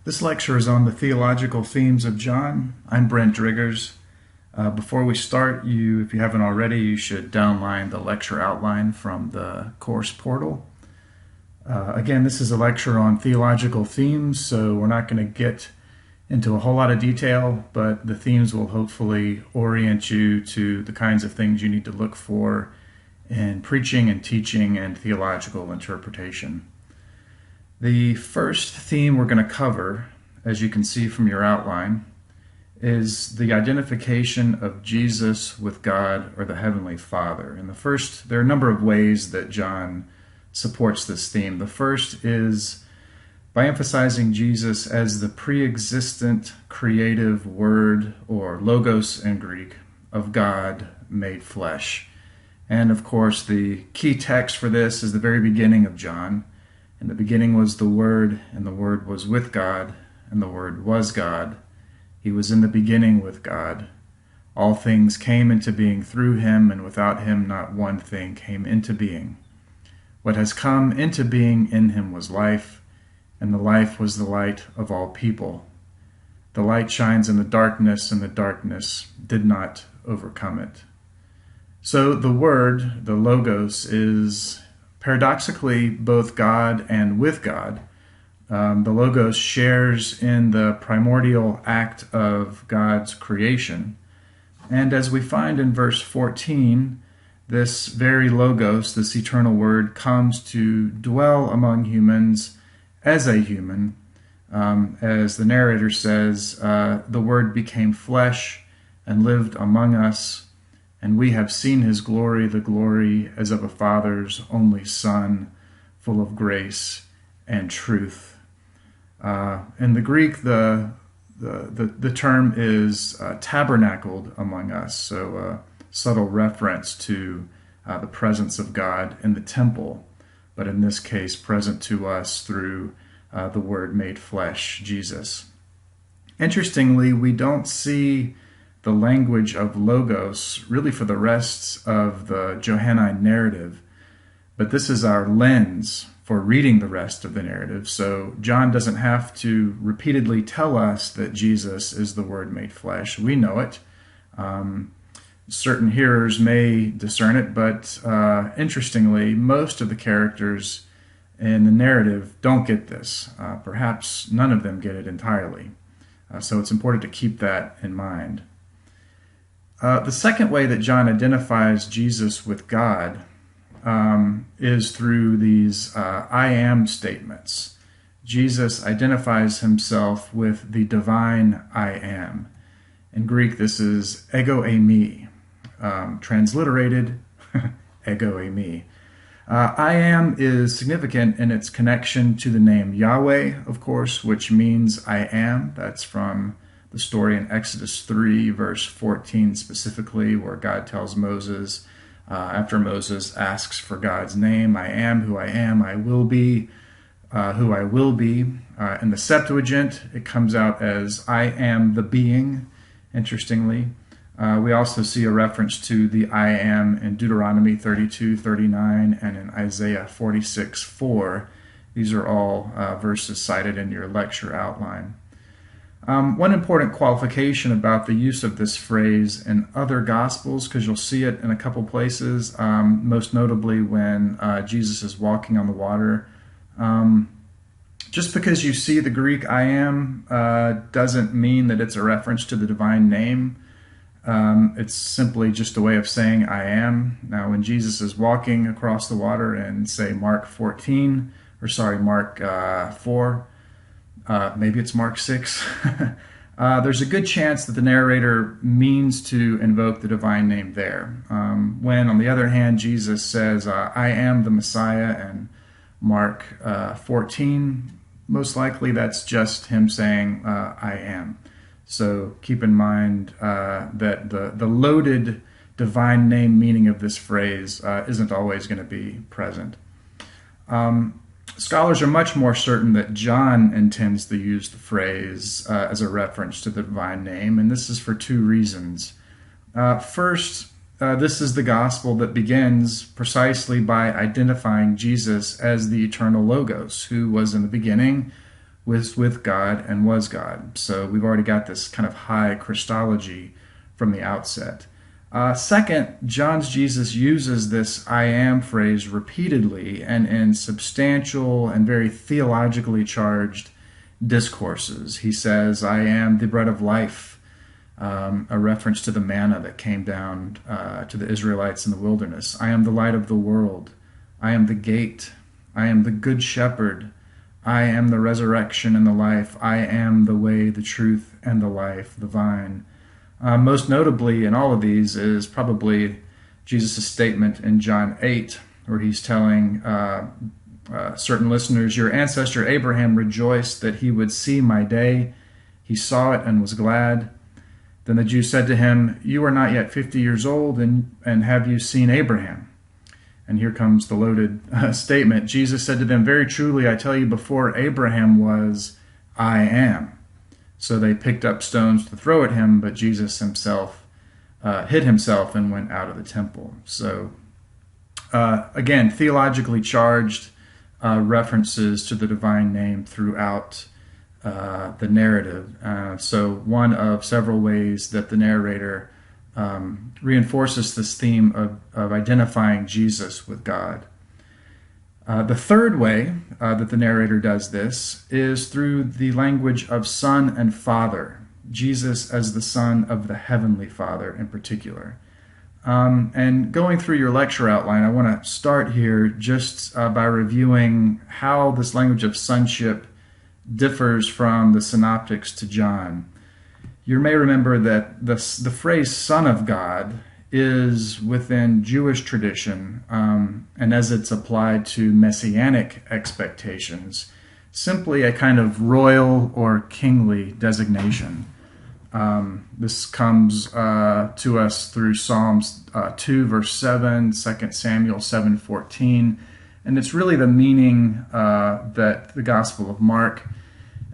This lecture is on the theological themes of John. I'm Brent Driggers. Before we start, if you haven't already, you should download the lecture outline from the course portal. Again, this is a lecture on theological themes, so we're not going to get into a whole lot of detail, but the themes will hopefully orient you to the kinds of things you need to look for in preaching and teaching and theological interpretation. The first theme we're going to cover, as you can see from your outline, is the identification of Jesus with God or the Heavenly Father. And there are a number of ways that John supports this theme. The first is by emphasizing Jesus as the pre-existent creative word, or logos in Greek, of God made flesh. And of course, the key text for this is the very beginning of John. In the beginning was the Word, and the Word was with God, and the Word was God. He was in the beginning with God. All things came into being through him, and without him not one thing came into being. What has come into being in him was life, and the life was the light of all people. The light shines in the darkness, and the darkness did not overcome it. So the Word, the Logos, is paradoxically both God and with God. The Logos shares in the primordial act of God's creation. And as we find in verse 14, this very Logos, this eternal Word, comes to dwell among humans as a human. As the narrator says, the Word became flesh and lived among us, and we have seen his glory, the glory as of a Father's only Son, full of grace and truth. In the Greek, the term is tabernacled among us, so a subtle reference to the presence of God in the temple, but in this case present to us through the Word made flesh, Jesus. Interestingly, we don't see the language of Logos really for the rest of the Johannine narrative, but this is our lens for reading the rest of the narrative. So John doesn't have to repeatedly tell us that Jesus is the Word made flesh. We know it. Certain hearers may discern it, but interestingly, most of the characters in the narrative don't get this. Perhaps none of them get it entirely. So it's important to keep that in mind. The second way that John identifies Jesus with God is through these I am statements. Jesus identifies himself with the divine I am. In Greek, this is ego eimi, transliterated ego eimi. I am is significant in its connection to the name Yahweh, of course, which means I am. That's from the story in Exodus 3, verse 14 specifically, where God tells Moses, after Moses asks for God's name, I am who I am, I will be who I will be. In the Septuagint, it comes out as I am the being, interestingly. We also see a reference to the I am in Deuteronomy 32:39 and in Isaiah 46:4. These are all verses cited in your lecture outline. One important qualification about the use of this phrase in other Gospels, because you'll see it in a couple places, most notably when Jesus is walking on the water. Just because you see the Greek I am doesn't mean that it's a reference to the divine name. It's simply just a way of saying I am. Now, when Jesus is walking across the water in, say, Mark 4, maybe it's Mark 6, there's a good chance that the narrator means to invoke the divine name there. When, on the other hand, Jesus says, I am the Messiah in Mark 14, most likely that's just him saying, I am. So keep in mind that the loaded divine name meaning of this phrase isn't always going to be present. Scholars are much more certain that John intends to use the phrase as a reference to the divine name, and this is for two reasons. First, this is the gospel that begins precisely by identifying Jesus as the eternal Logos, who was in the beginning was with God, and was God. So we've already got this kind of high Christology from the outset. Second, John's Jesus uses this I am phrase repeatedly and in substantial and very theologically charged discourses. He says, I am the bread of life, a reference to the manna that came down to the Israelites in the wilderness. I am the light of the world. I am the gate. I am the good shepherd. I am the resurrection and the life. I am the way, the truth, and the life, the vine. Most notably in all of these is probably Jesus' statement in John 8, where he's telling certain listeners, your ancestor Abraham rejoiced that he would see my day. He saw it and was glad. Then the Jews said to him, you are not yet 50 years old, and have you seen Abraham? And here comes the loaded statement. Jesus said to them, very truly, I tell you, before Abraham was, I am. So they picked up stones to throw at him, but Jesus himself hid himself and went out of the temple. So again, theologically charged references to the divine name throughout the narrative. So one of several ways that the narrator reinforces this theme of identifying Jesus with God. The third way that the narrator does this is through the language of Son and Father, Jesus as the Son of the Heavenly Father in particular. And going through your lecture outline, I want to start here just by reviewing how this language of sonship differs from the synoptics to John. You may remember that the phrase Son of God is within Jewish tradition, and as it's applied to messianic expectations, simply a kind of royal or kingly designation. This comes to us through Psalms 2, verse 7, 2 Samuel 7:14, and it's really the meaning that the Gospel of Mark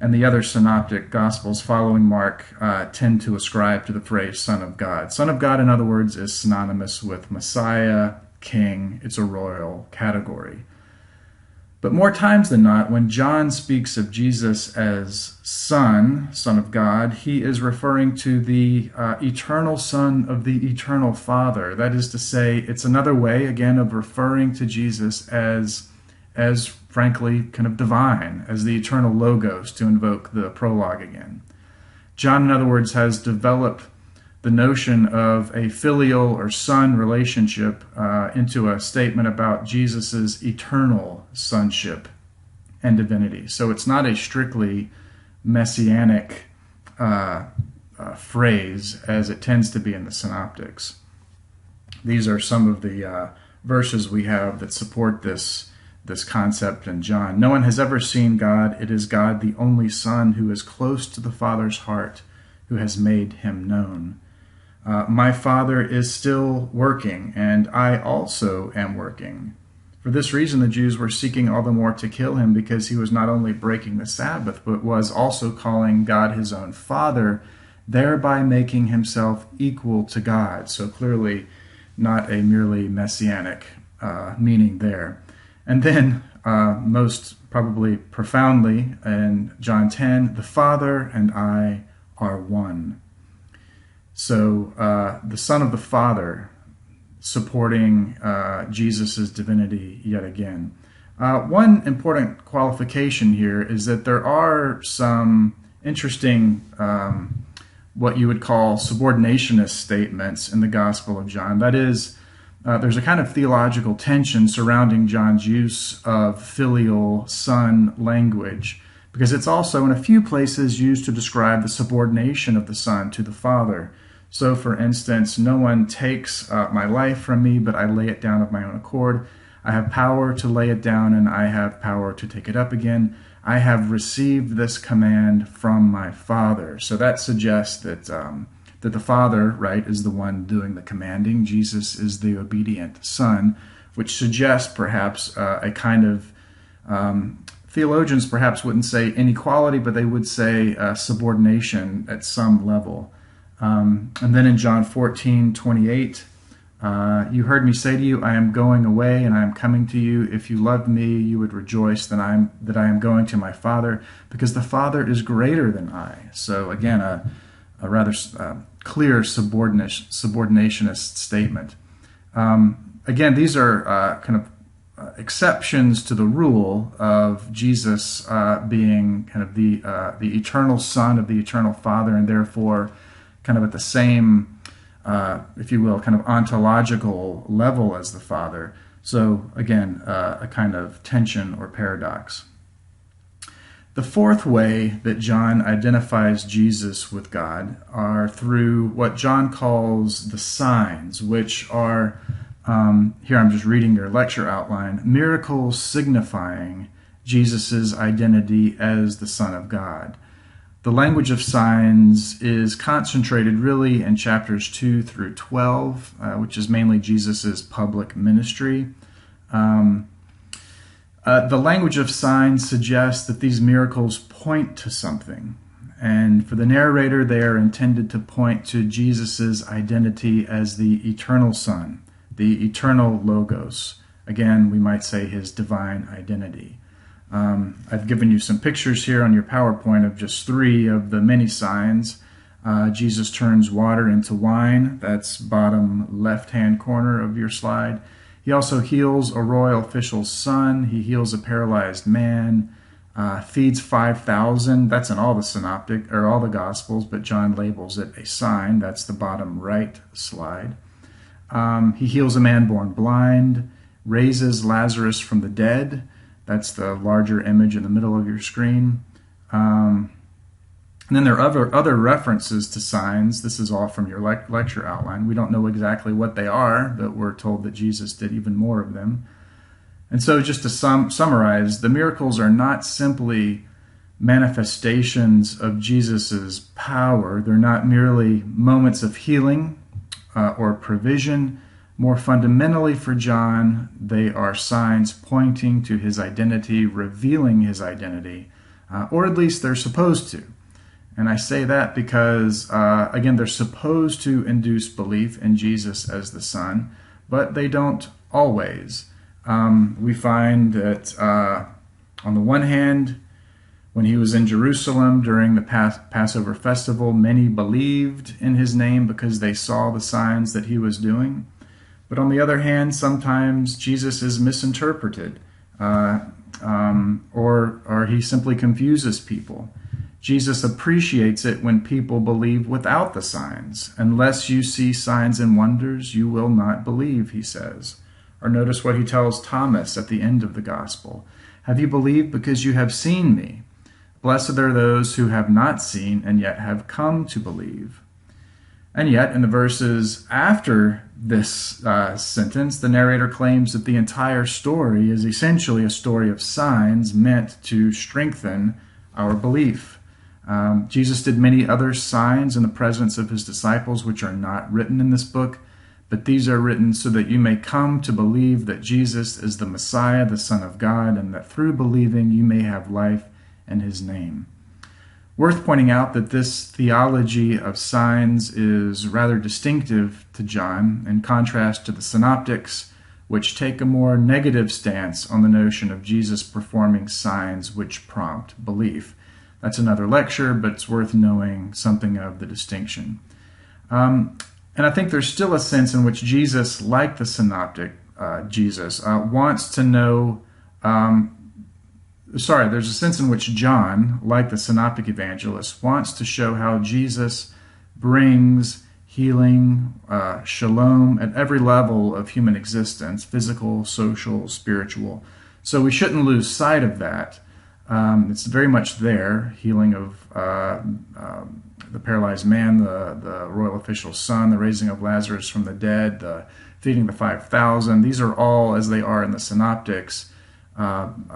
and the other synoptic Gospels following Mark tend to ascribe to the phrase Son of God. Son of God, in other words, is synonymous with Messiah, King. It's a royal category. But more times than not, when John speaks of Jesus as Son of God, he is referring to the eternal Son of the eternal Father. That is to say, it's another way, again, of referring to Jesus as frankly, kind of divine, as the eternal Logos, to invoke the prologue again. John, in other words, has developed the notion of a filial or son relationship into a statement about Jesus's eternal sonship and divinity. So it's not a strictly messianic phrase as it tends to be in the synoptics. These are some of the verses we have that support this concept in John. No one has ever seen God. It is God, the only Son, who is close to the Father's heart, who has made him known. My Father is still working, and I also am working. For this reason, the Jews were seeking all the more to kill him, because he was not only breaking the Sabbath, but was also calling God his own Father, thereby making himself equal to God. So clearly not a merely messianic meaning there. And then, most probably profoundly, in John 10, the Father and I are one. So the Son of the Father supporting Jesus' divinity yet again. One important qualification here is that there are some interesting, what you would call subordinationist statements in the Gospel of John. That is, there's a kind of theological tension surrounding John's use of filial son language, because it's also in a few places used to describe the subordination of the Son to the Father. So, for instance, no one takes my life from me, but I lay it down of my own accord. I have power to lay it down, and I have power to take it up again. I have received this command from my Father. So that suggests that that the Father, right, is the one doing the commanding. Jesus is the obedient Son, which suggests perhaps a kind of, theologians perhaps wouldn't say inequality, but they would say subordination at some level. And then in John 14:28, You heard me say to you, I am going away and I am coming to you. If you loved me, you would rejoice that I am going to my Father, because the Father is greater than I. So again, a rather clear subordinationist statement. Again, these are kind of exceptions to the rule of Jesus being kind of the eternal Son of the eternal Father, and therefore kind of at the same if you will, kind of ontological level as the Father. So again, a kind of tension or paradox. The fourth way that John identifies Jesus with God are through what John calls the signs, which are, here I'm just reading your lecture outline, miracles signifying Jesus' identity as the Son of God. The language of signs is concentrated really in chapters 2 through 12, which is mainly Jesus' public ministry. The language of signs suggests that these miracles point to something. And for the narrator, they are intended to point to Jesus' identity as the eternal Son, the eternal Logos. Again, we might say his divine identity. I've given you some pictures here on your PowerPoint of just 3 of the many signs. Jesus turns water into wine. That's bottom left-hand corner of your slide. He also heals a royal official's son. He heals a paralyzed man, feeds 5,000. That's in all the synoptic or all the Gospels, but John labels it a sign. That's the bottom right slide. He heals a man born blind, raises Lazarus from the dead. That's the larger image in the middle of your screen. And then there are other references to signs. This is all from your lecture outline. We don't know exactly what they are, but we're told that Jesus did even more of them. And so just to summarize, the miracles are not simply manifestations of Jesus' power. They're not merely moments of healing or provision. More fundamentally for John, they are signs pointing to his identity, revealing his identity, or at least they're supposed to. And I say that because, again, they're supposed to induce belief in Jesus as the Son, but they don't always. We find that, on the one hand, when he was in Jerusalem during the Passover festival, many believed in his name because they saw the signs that he was doing. But on the other hand, sometimes Jesus is misinterpreted, or he simply confuses people. Jesus appreciates it when people believe without the signs. Unless you see signs and wonders, you will not believe, he says. Or notice what he tells Thomas at the end of the gospel. Have you believed because you have seen me? Blessed are those who have not seen and yet have come to believe. And yet, in the verses after this sentence, the narrator claims that the entire story is essentially a story of signs meant to strengthen our belief. Jesus did many other signs in the presence of his disciples, which are not written in this book, but these are written so that you may come to believe that Jesus is the Messiah, the Son of God, and that through believing you may have life in his name. Worth pointing out that this theology of signs is rather distinctive to John, in contrast to the synoptics, which take a more negative stance on the notion of Jesus performing signs which prompt belief. That's another lecture, but it's worth knowing something of the distinction. And I think there's still a sense in which Jesus, like the synoptic Jesus, wants to know... there's a sense in which John, like the synoptic evangelist, wants to show how Jesus brings healing, shalom at every level of human existence, physical, social, spiritual. So we shouldn't lose sight of that. It's very much there, healing of the paralyzed man, the royal official's son, the raising of Lazarus from the dead, the feeding the 5,000. These are all, as they are in the synoptics, kind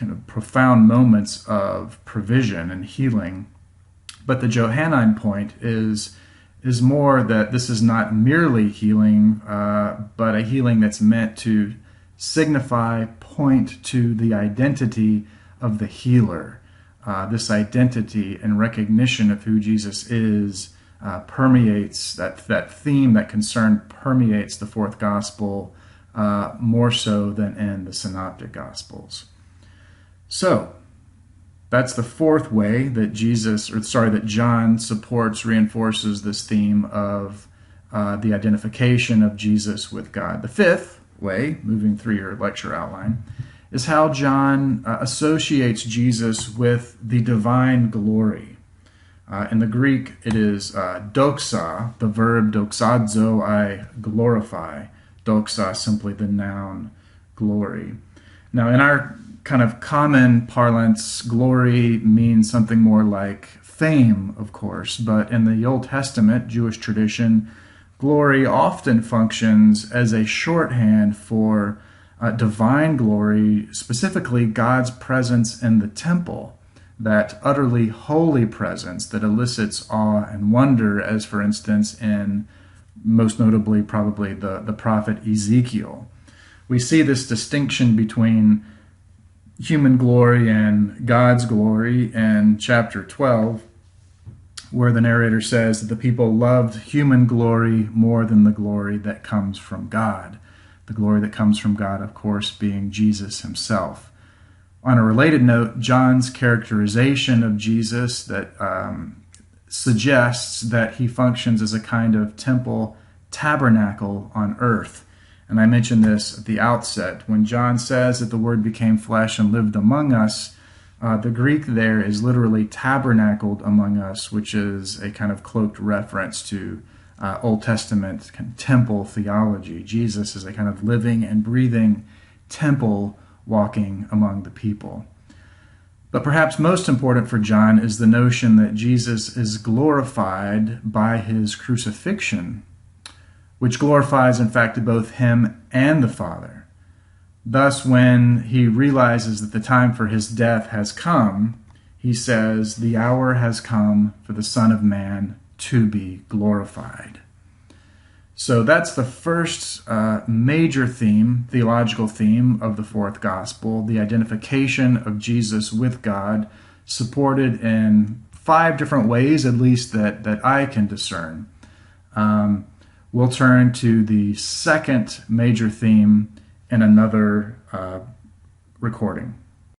of profound moments of provision and healing. But the Johannine point is more that this is not merely healing, but a healing that's meant to signify, point to the identity of the healer. This identity and recognition of who Jesus is permeates, that theme, that concern permeates the fourth gospel more so than in the synoptic gospels. So, that's the fourth way that that John supports, reinforces this theme of the identification of Jesus with God. The fifth way, moving through your lecture outline, is how John associates Jesus with the divine glory. In the Greek, it is doxa, the verb doxazo, I glorify. Doxa, simply the noun glory. Now, in our kind of common parlance, glory means something more like fame, of course, but in the Old Testament, Jewish tradition, glory often functions as a shorthand for divine glory, specifically God's presence in the temple, that utterly holy presence that elicits awe and wonder, as for instance in, most notably, probably the prophet Ezekiel. We see this distinction between human glory and God's glory in chapter 12, where the narrator says that the people loved human glory more than the glory that comes from God. The glory that comes from God, of course, being Jesus himself. On a related note, John's characterization of Jesus that suggests that he functions as a kind of temple tabernacle on earth. And I mentioned this at the outset. When John says that the Word became flesh and lived among us, the Greek there is literally tabernacled among us, which is a kind of cloaked reference to Old Testament temple theology. Jesus is a kind of living and breathing temple walking among the people. But perhaps most important for John is the notion that Jesus is glorified by his crucifixion, which glorifies, in fact, both him and the Father. Thus, when he realizes that the time for his death has come, he says, "The hour has come for the Son of Man to be glorified." So that's the first major theme, theological theme of the fourth gospel, the identification of Jesus with God, supported in 5 different ways, at least that I can discern. We'll turn to the second major theme in another recording.